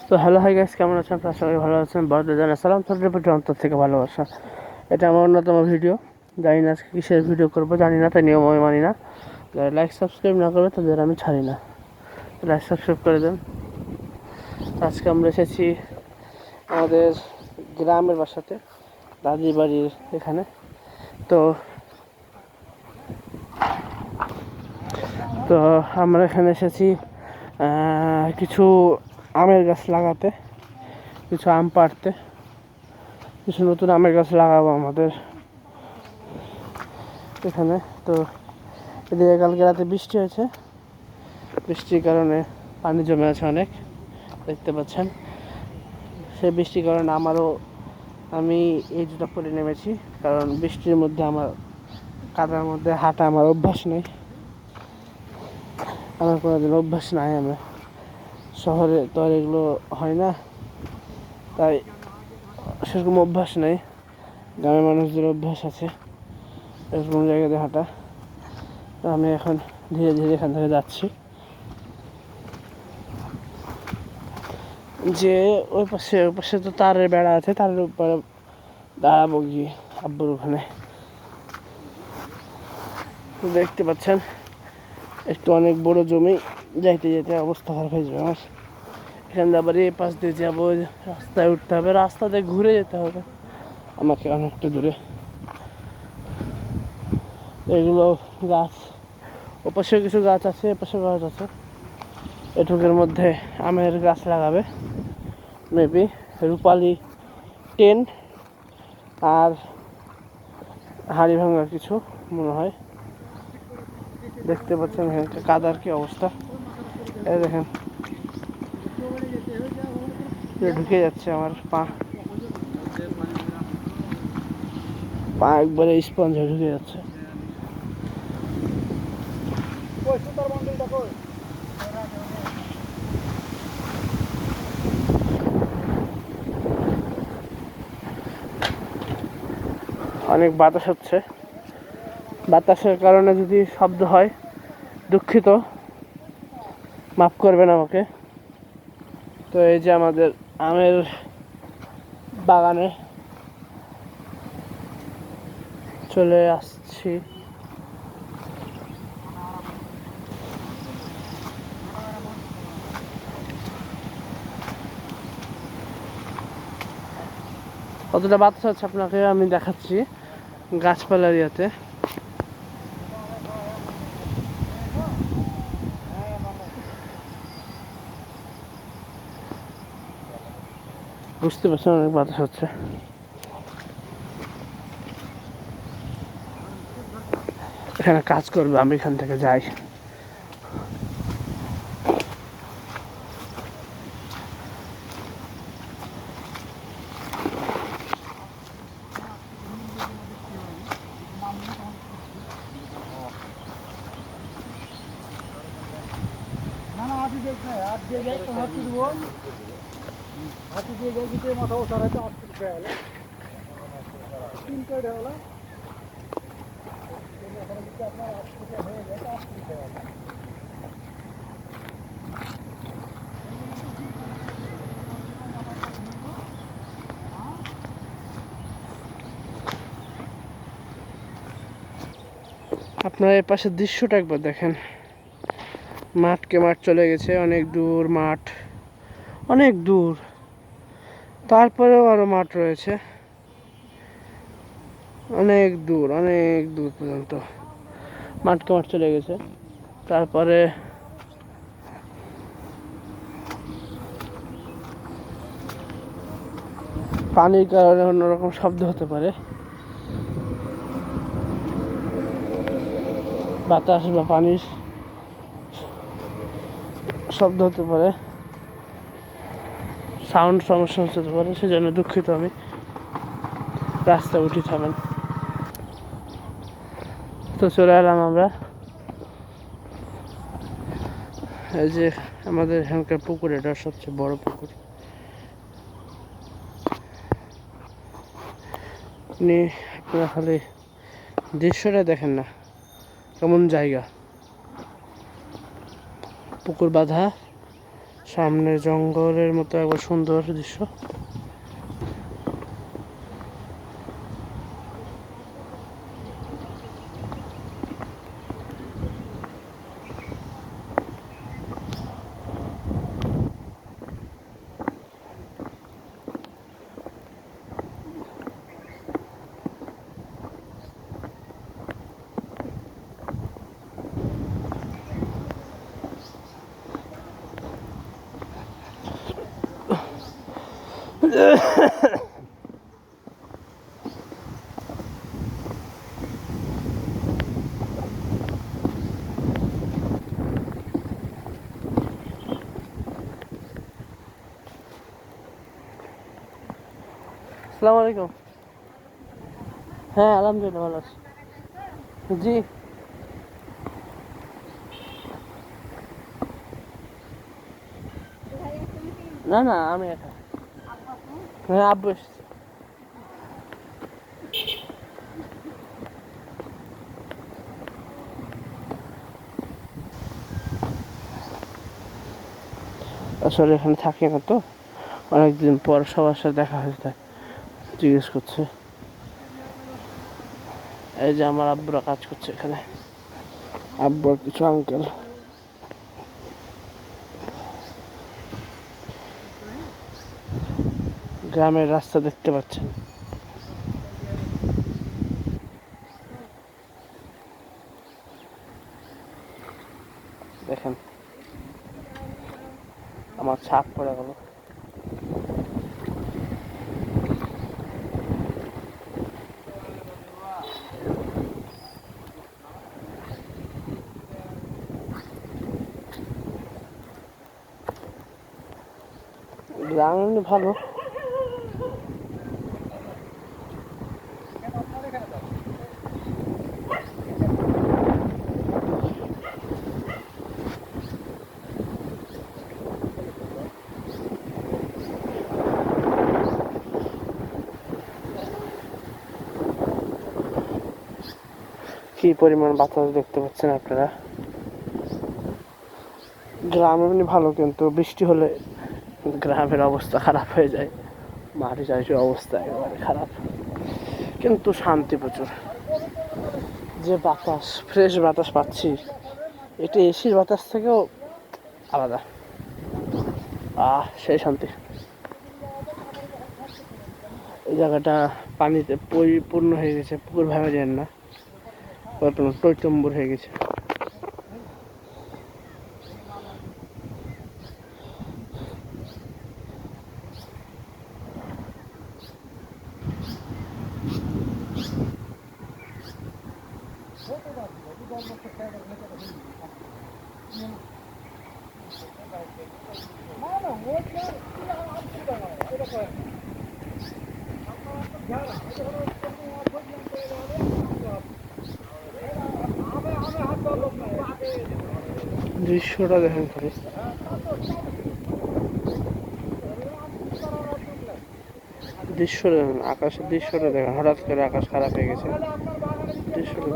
তো hello hi guys, কেমন আছেন? আপনারা সবাই ভালো আছেন? বড়দের জানা সালাম, ছোটদের প্রতি অন্তর থেকে ভালোবাসা। এটা আমার অন্যতম ভিডিও। জানি না আজকে কিসের ভিডিও করবো, জানি না, তাই নিয়ম আমি মানি না। যারা লাইক সাবস্ক্রাইব না করবে তাদের আমি ছাড়ি না। লাইক সাবস্ক্রাইব করে দেন। আজকে আমরা এসেছি আমাদের গ্রামের বাসাতে, দাদির বাড়ির এখানে। তো তো আমরা এখানে এসেছি কিছু আমের গাছ লাগাতে, কিছু আম পাড়তে, কিছু নতুন আমের গাছ লাগাবো আমাদের এখানে। তো এদিকে কালকে রাতে বৃষ্টি হয়েছে, বৃষ্টির কারণে পানি জমে আছে অনেক, দেখতে পাচ্ছেন। সেই বৃষ্টির কারণে আমি এই জুতা পরে নেমেছি, কারণ বৃষ্টির মধ্যে কাদার মধ্যে হাঁটা আমার অভ্যাস নেই, আমার কোনোদিন অভ্যাস নাই। আমার শহরে তো আর এগুলো হয় না, তাই সেরকম অভ্যাস নেই। গ্রামের মানুষদের অভ্যাস আছে এরকম জায়গাতে হাঁটা। তো আমি এখন ধীরে ধীরে এখান থেকে যাচ্ছি, যে ওই পাশে তো তারের বেড়া আছে, তারের উপরে দাঁড়াবো গিয়ে আব্বুর ওখানে। দেখতে পাচ্ছেন একটু অনেক বড় জমি, যাইতে যেতে অবস্থা খারাপ হয়ে যাবে আমার। এখান দিয়ে আবার এই পাশ দিয়ে যাবো, রাস্তায় উঠতে হবে, রাস্তাতে ঘুরে যেতে হবে আমাকে অনেকটা দূরে। এগুলো গাছ, ওপাশেও কিছু গাছ আছে, এপাশেও গাছ আছে। এটুকের মধ্যে আমের গাছ লাগাবে মেবি, রূপালি 10 আর হাড়ি ভাঙা কিছু মনে হয়। দেখতে পাচ্ছেন এখানকার কাদার কি অবস্থা, এই দেখেন ঢুকে যাচ্ছে আমার পা একবারে স্পঞ্জে ঢুকে যাচ্ছে। অনেক বাতাস হচ্ছে, বাতাসের কারণে যদি শব্দ হয় দুঃখিত, মাফ করবেন আমাকে। তো এই যে আমাদের আমের বাগানে চলে আসছি। কতটা বাতাস হচ্ছে আপনাকে আমি দেখাচ্ছি গাছপালার ইয়াতে। বুঝতে পারছেন অনেক বাতাস হচ্ছে। এখানে কাজ করবে, আমি এখান থেকে যাই। আপনার এর পাশের দৃশ্যটা একবার দেখেন, মাঠকে মাঠ চলে গেছে, অনেক দূর মাঠ, অনেক দূর, তারপরেও আরো মাঠ রয়েছে, অনেক দূর পর্যন্ত মাঠকে মাঠ চলে গেছে। তারপরে পানির কারণে অন্যরকম শব্দ হতে পারে, বাতাস বা পানির শব্দ হতে পারে, সাউন্ড সমস্যা হতে পারে, সেজন্য দুঃখিত আমি। রাস্তায় উঠি থামেন। তো চলে এলাম আমরা, এই যে আমাদের এখানকার পুকুর, এটা সবচেয়ে বড় পুকুর। আপনারা খালি দৃশ্যটা দেখেন না, কেমন জায়গা, পুকুর বাঁধা, সামনে জঙ্গলের মতো একবার সুন্দর দৃশ্য। আসসালামু আলাইকুম। হ্যাঁ আলহামদুলিল্লাহ ভালো আছি। জি না না আমি একা। হ্যাঁ আব্বু এসেছে। আসলে এখানে থাকি না তো, অনেকদিন পর সবার সাথে দেখা হয়েছে তাই জিজ্ঞেস করছে। এই যে আমার আব্বুরা কাজ করছে এখানে, আব্বু আর কিছু আঙ্কেল। গ্রামের রাস্তা দেখতে পাচ্ছেন। দেখেন আমার ছাপ পড়ে গেল। গ্রাম এমনি ভালো। কি পরিমাণ বাতাস দেখতে পাচ্ছেন আপনারা। গ্রাম এমনি ভালো, কিন্তু বৃষ্টি হলে গ্রামের অবস্থা খারাপ হয়ে যায়। মাটি চাষের অবস্থা একেবারে খারাপ, কিন্তু শান্তি প্রচুর। যে বাতাস, ফ্রেশ বাতাস পাচ্ছি, এটা এসির বাতাস থেকেও আলাদা। সেই শান্তি। এই জায়গাটা পানিতে পরিপূর্ণ হয়ে গেছে, পুকুর ভাঙা যায় না, টইটম্বুর হয়ে গেছে। দৃশ্যটা দেখেন খালি। দৃশ্যটা দেখেন, আকাশের দৃশ্যটা দেখেন। হঠাৎ করে আকাশ খারাপ হয়ে গেছে, দৃশ্যটা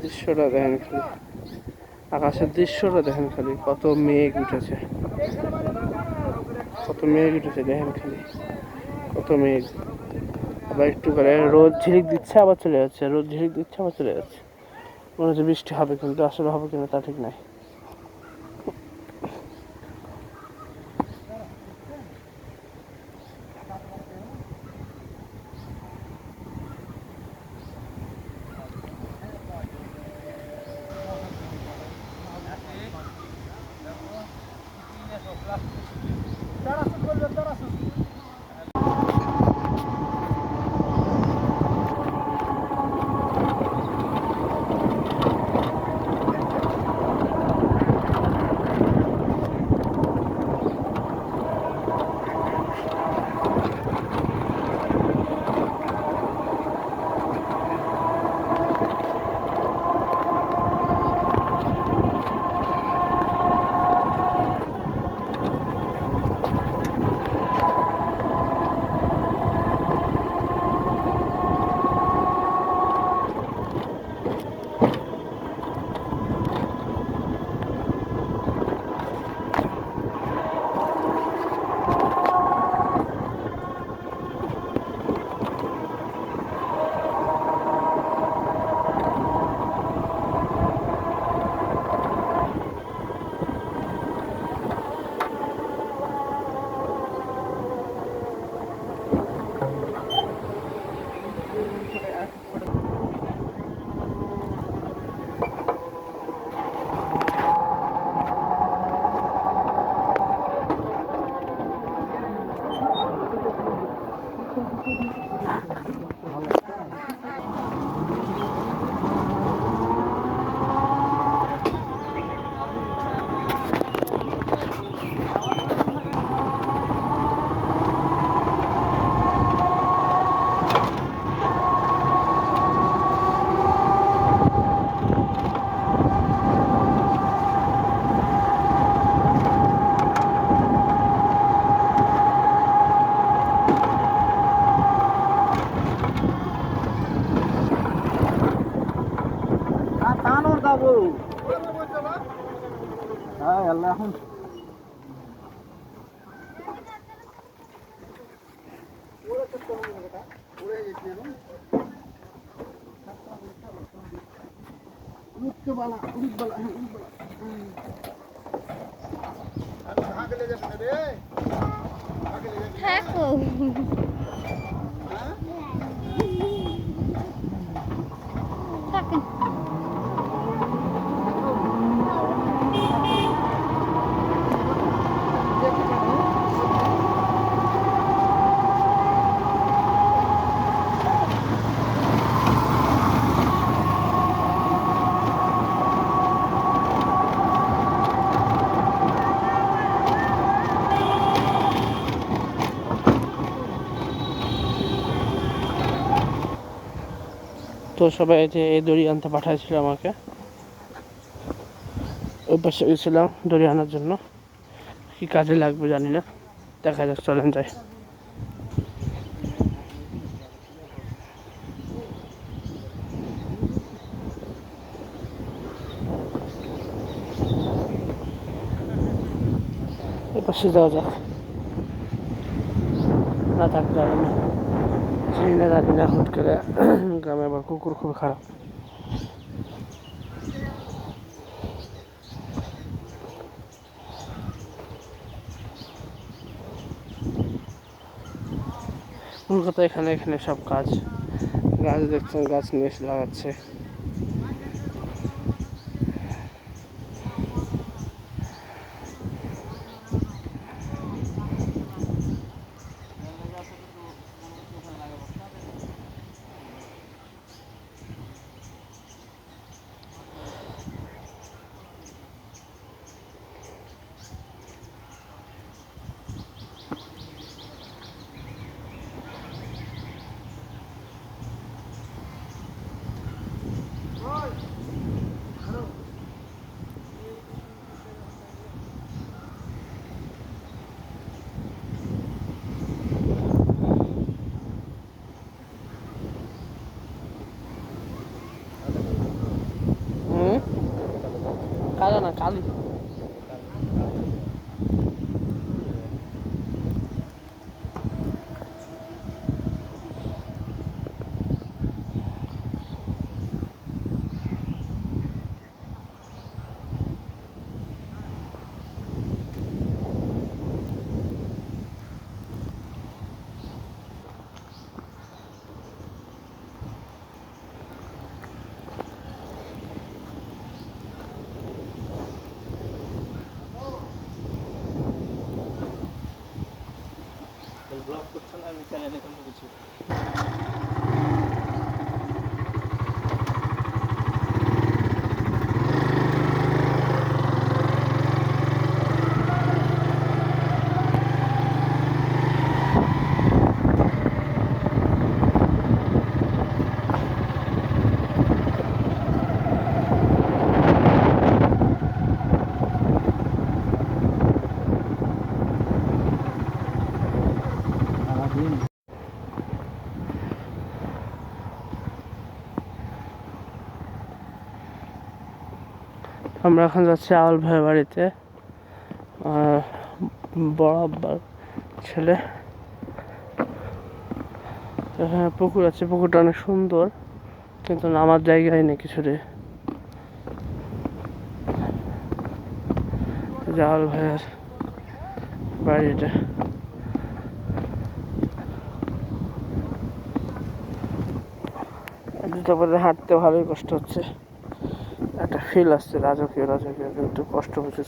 দৃশ্যটা দেখেন খালি। আকাশের দৃশ্যটা দেখেন খালি, কত মেঘ উঠেছে, কত মেঘ উঠেছে দেখেন খালি, কত মেঘ। আবার একটু করে রোদ ঝিলিক দিচ্ছে, আবার চলে যাচ্ছে, রোদ ঝিলিক দিচ্ছে, আবার চলে যাচ্ছে। মনে হচ্ছে বৃষ্টি হবে, কিন্তু আসলে হবে কিনা তা ঠিক নাই। চালাবো। হ্যাঁ আল্লাহ এখন থাকো থাকেন তো সবাই এই যে এই দড়ি আনতে পাঠাইছিল আমাকে, ওই পাশে গেছিলাম দড়ি আনার জন্য। কি কাজে লাগবে জানি না, দেখা যাক, চলেন যাই। এই পাশে যাওয়া যাক, না থাকতে হবে না। জানি না জানি না, হুট করে গ্রামে আবার কুকুর খুব খারাপ। কলকাতা এখানে এখানে সব কাজ, গাছ দেখছেন, গাছ নিয়ে এসে লাগাচ্ছে। কালো না, কালি। ব্লগ করছেন, আমি চ্যানেলে কোনো কিছু সারাদিন আমরা এখন যাচ্ছি আউল ভাইয়ের বাড়িতে, বড় আব্বার ছেলে। এখানে পুকুর আছে, পুকুরটা অনেক সুন্দর, কিন্তু নামার জায়গায় নেই কিছুরে। আউল ভাইয়ের বাড়িটা, জুতো পরে হাঁটতে ভালোই কষ্ট হচ্ছে, একটা ফিল আসছে রাজকীয় রাজকীয়, কিন্তু কষ্ট প্রচুর।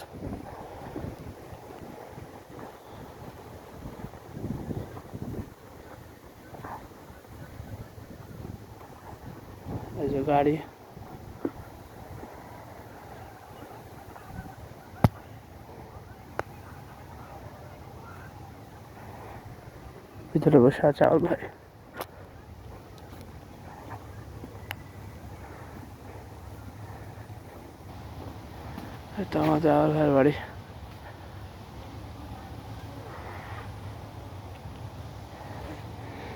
এই যে গাড়ি, ভিতরে বসে আছে আউল ভাই। এটা আমাদের আউল ভাইয়ের বাড়ি।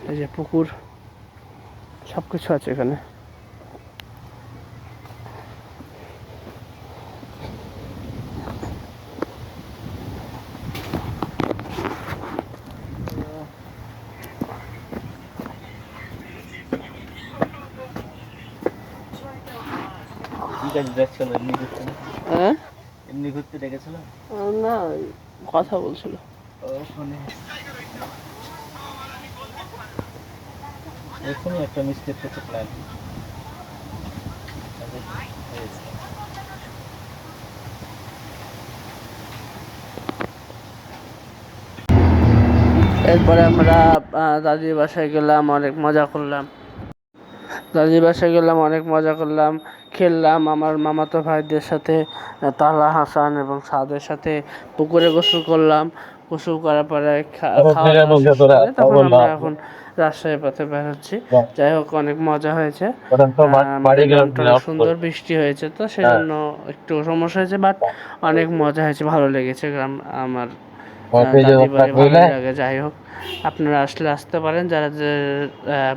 এই যে পুকুর, সবকিছু আছে এখানে। কি কাজ দেখছিল এমনি ঘুরতে না? হ্যাঁ এমনি ঘুরতে ডেকেছিল? না কথা বলছিল। ও ফোনে এখনই একটা মিস্টেক করতে প্ল্যান এরপরে আমরা দাদির বাসায় গেলাম, অনেক মজা করলাম। দাদির বাসায় গেলাম, অনেক মজা করলাম, খেললাম আমার মামাতো ভাইদের সাথে, তাহলা হাসান এবং সাদের সাথে পুকুরে গোসল করলাম। গোসল করার পরে খাওয়া দাওয়া শেষ করে তখন আমরা এখন রাজশাহীর পথে বের হচ্ছি। যাই হোক, অনেক মজা হয়েছে। আমাদের গ্রামটা অনেক সুন্দর, বৃষ্টি হয়েছে তো সেজন্য একটু সমস্যা হয়েছে, বাট অনেক মজা হয়েছে, ভালো লেগেছে গ্রাম আমার। দাদি বাড়ি ভালো লাগে। যাই হোক, আপনারা আসলে আসতে পারেন, যারা যে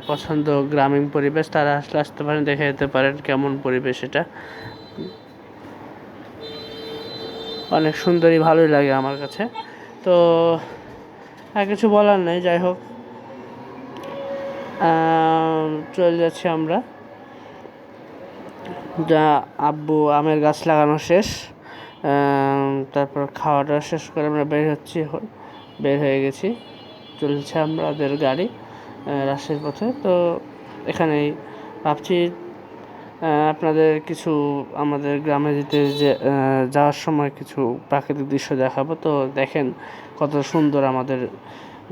পছন্দ গ্রামীণ পরিবেশ তারা আসলে আসতে পারেন, দেখে যেতে পারেন কেমন পরিবেশ এটা। অনেক সুন্দরই, ভালোই লাগে আমার কাছে। তো আর কিছু বলার নেই। যাই হোক, চলে যাচ্ছি আমরা। যা আব্বু আমের গাছ লাগানো শেষ, তারপর খাওয়াটা শেষ করে আমরা বের হচ্ছি, এখন বের হয়ে গেছি, চলছে আমাদের গাড়ি রাজশাহীর পথে। তো এখানেই ভাবছি আপনাদের কিছু আমাদের গ্রামে যাওয়ার সময় কিছু প্রাকৃতিক দৃশ্য দেখাবো। তো দেখেন কত সুন্দর আমাদের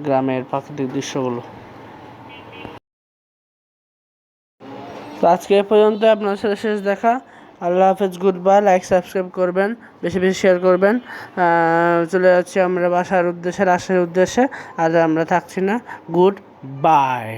গ্রামের প্রাকৃতিক দৃশ্যগুলো। তো আজকে এ পর্যন্ত, আপনার সাথে শেষ দেখা। আল্লাহ হাফেজ, গুড বাই। লাইক সাবস্ক্রাইব করবেন, বেশি বেশি শেয়ার করবেন। চলে যাচ্ছি আমরা বাসার উদ্দেশ্যে, রাজশাহীর উদ্দেশ্যে। আর আমরা থাকছি না। Good bye.